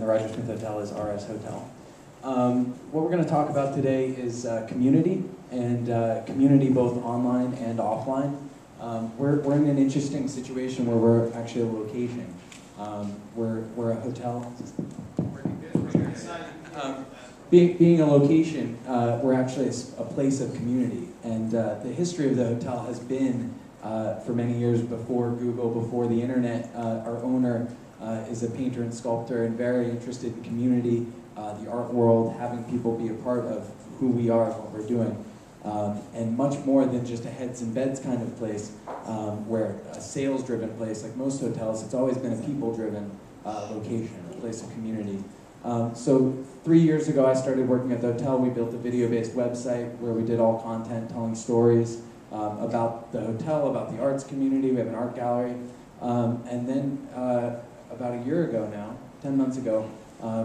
the Roger Smith Hotel is RS Hotel. What we're going to talk about today is community, and community both online and offline. We're in an interesting situation where we're actually a location. We're a hotel. Being a location, we're actually a place of community, and the history of the hotel has been, for many years before Google, before the internet, our owner is a painter and sculptor and very interested in community, the art world, having people be a part of who we are and what we're doing. And much more than just a heads and beds kind of place, where a sales-driven place like most hotels, it's always been a people-driven location, a place of community. So 3 years ago, I started working at the hotel. We built a video-based website where we did all content, telling stories about the hotel, about the arts community. We have an art gallery. And then about a year ago now, 10 months ago,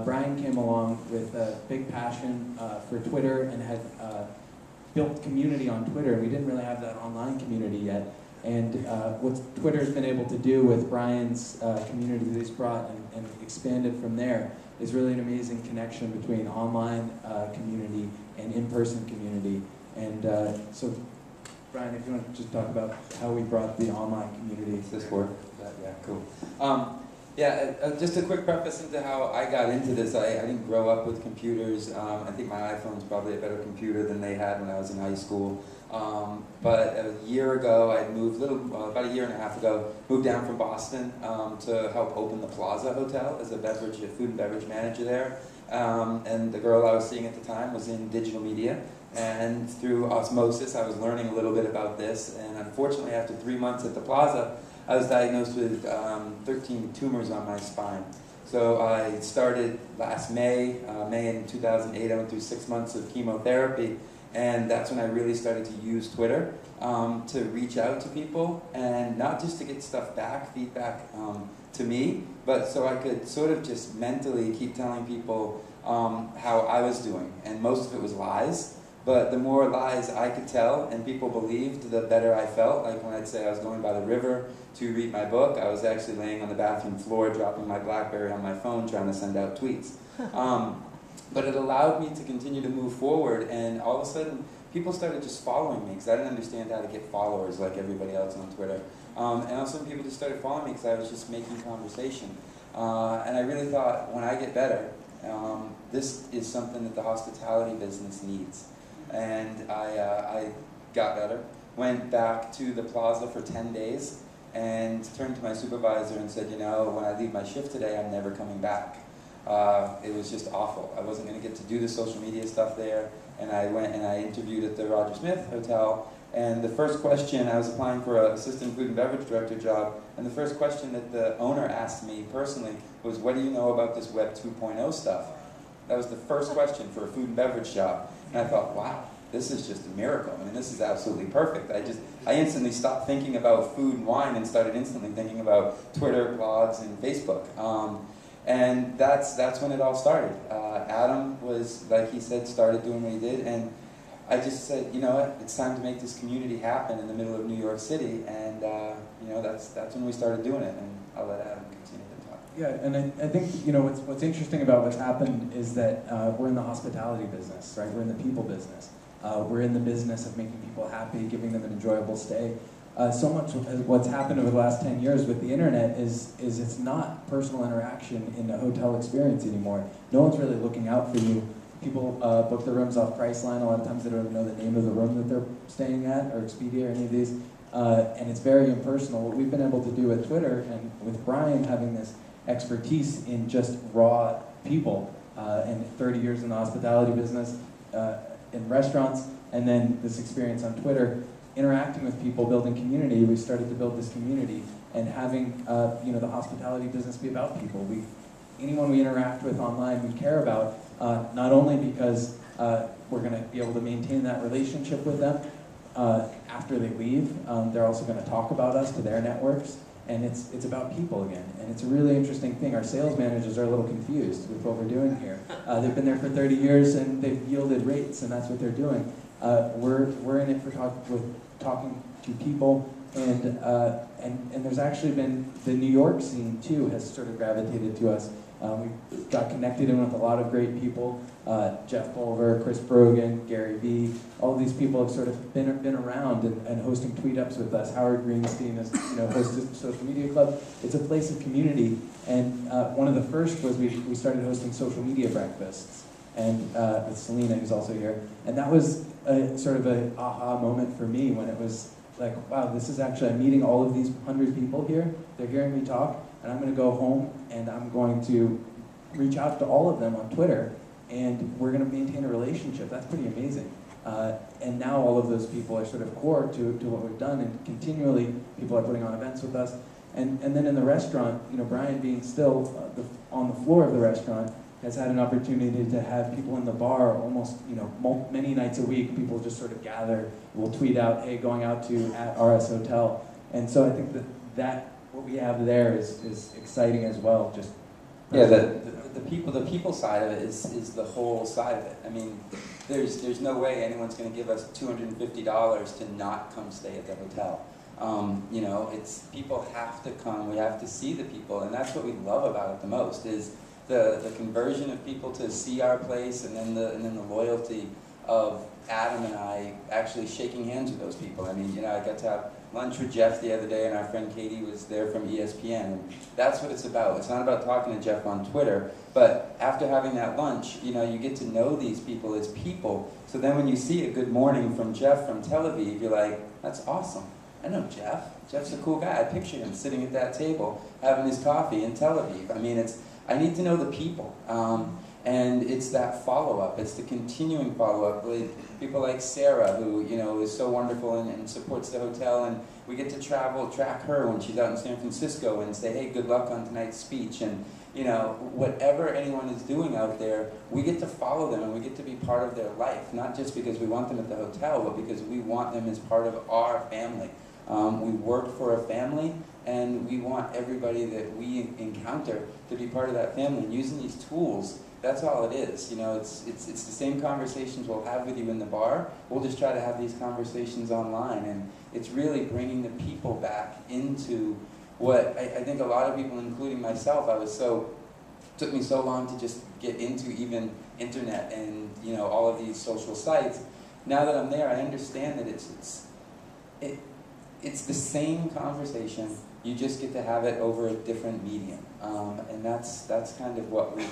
Brian came along with a big passion for Twitter and had built community on Twitter. We didn't really have that online community yet. And what Twitter's been able to do with Brian's community that he's brought and expanded from there is really an amazing connection between online community and in-person community. And so, Brian, if you want to just talk about how we brought the online community. Is this work? Yeah, cool. Just a quick preface into how I got into this. I didn't grow up with computers. I think my iPhone's probably a better computer than they had when I was in high school. But a year ago, I moved, about a year and a half ago, moved down from Boston to help open the Plaza Hotel as a food and beverage manager there. And the girl I was seeing at the time was in digital media. And through osmosis, I was learning a little bit about this. And unfortunately, after 3 months at the Plaza, I was diagnosed with 13 tumors on my spine. So I started last May in 2008, I went through 6 months of chemotherapy, and that's when I really started to use Twitter to reach out to people, and not just to get stuff back, feedback to me, but so I could sort of just mentally keep telling people how I was doing, and most of it was lies. But the more lies I could tell and people believed, the better I felt. Like when I'd say I was going by the river to read my book, I was actually laying on the bathroom floor, dropping my BlackBerry on my phone, trying to send out tweets. But it allowed me to continue to move forward, and all of a sudden, people started just following me, because I didn't understand how to get followers like everybody else on Twitter. And all of a sudden, people just started following me because I was just making conversation. And I really thought, when I get better, this is something that the hospitality business needs. And I got better, went back to the Plaza for 10 days, and turned to my supervisor and said, you know, when I leave my shift today, I'm never coming back. It was just awful. I wasn't going to get to do the social media stuff there, and I went and I interviewed at the Roger Smith Hotel, and the first question, I was applying for an assistant food and beverage director job, and the first question that the owner asked me personally was, what do you know about this Web 2.0 stuff? That was the first question for a food and beverage job. And I thought, wow, this is just a miracle. I mean, this is absolutely perfect. I instantly stopped thinking about food and wine and started instantly thinking about Twitter, blogs, and Facebook. And that's when it all started. Adam was, like he said, started doing what he did. And I just said, you know what, it's time to make this community happen in the middle of New York City. And, you know, that's when we started doing it. And I'll let Adam continue to talk. Yeah, and I think, you know, what's interesting about what's happened is that we're in the hospitality business, right? We're in the people business. We're in the business of making people happy, giving them an enjoyable stay. So much of what's happened over the last 10 years with the internet is it's not personal interaction in a hotel experience anymore. No one's really looking out for you. People book their rooms off Priceline. A lot of times they don't even know the name of the room that they're staying at, or Expedia, or any of these. And it's very impersonal. What we've been able to do with Twitter, and with Brian having this expertise in just raw people, and 30 years in the hospitality business, in restaurants, and then this experience on Twitter, interacting with people, building community. We started to build this community, and having you know, the hospitality business be about people. Anyone we interact with online, we care about, not only because we're going to be able to maintain that relationship with them after they leave. They're also going to talk about us to their networks, and it's about people again. And it's a really interesting thing. Our sales managers are a little confused with what we're doing here. They've been there for 30 years, and they've yielded rates, and that's what they're doing. We're in it for talking to people, and there's actually been, the New York scene too has sort of gravitated to us, We got connected in with a lot of great people, Jeff Pulver, Chris Brogan, Gary Vee. All of these people have sort of been around and hosting tweet ups with us. Howard Greenstein has hosted Social Media Club. It's a place of community, and one of the first was we started hosting social media breakfasts, and with Selena, who's also here, and that was sort of an aha moment for me when it was like, wow, this is actually, I'm meeting all of these 100 people here, they're hearing me talk, and I'm going to go home and I'm going to reach out to all of them on Twitter, and we're going to maintain a relationship. That's pretty amazing. And now all of those people are sort of core to what we've done, and continually people are putting on events with us. And then in the restaurant, Brian being still on the floor of the restaurant, has had an opportunity to have people in the bar almost, many nights a week. People just sort of gather, we'll tweet out, hey, going out to @RS Hotel. And so I think that what we have there is exciting as well. Just yeah, the people side of it is the whole side of it. I mean, there's no way anyone's going to give us $250 to not come stay at the hotel. It's people have to come. We have to see the people, and that's what we love about it the most is the conversion of people to see our place, and then the loyalty of Adam and I actually shaking hands with those people. I mean, I got to have lunch with Jeff the other day, and our friend Katie was there from ESPN, and that's what it's about. It's not about talking to Jeff on Twitter, but after having that lunch, you get to know these people as people. So then when you see a good morning from Jeff from Tel Aviv, you're like, that's awesome. I know Jeff. Jeff's a cool guy. I picture him sitting at that table, having his coffee in Tel Aviv. I mean, I need to know the people. And it's that follow-up. It's the continuing follow-up with people like Sarah, who is so wonderful and supports the hotel. And we get to track her when she's out in San Francisco and say, hey, good luck on tonight's speech. And whatever anyone is doing out there, we get to follow them and we get to be part of their life. Not just because we want them at the hotel, but because we want them as part of our family. We work for a family, and we want everybody that we encounter to be part of that family. And using these tools, that's all it is. It's the same conversations we'll have with you in the bar. We'll just try to have these conversations online, and it's really bringing the people back into what I think a lot of people, including myself, took me so long to just get into even internet and all of these social sites. Now that I'm there, I understand that it's the same conversation. You just get to have it over a different medium, and that's kind of what we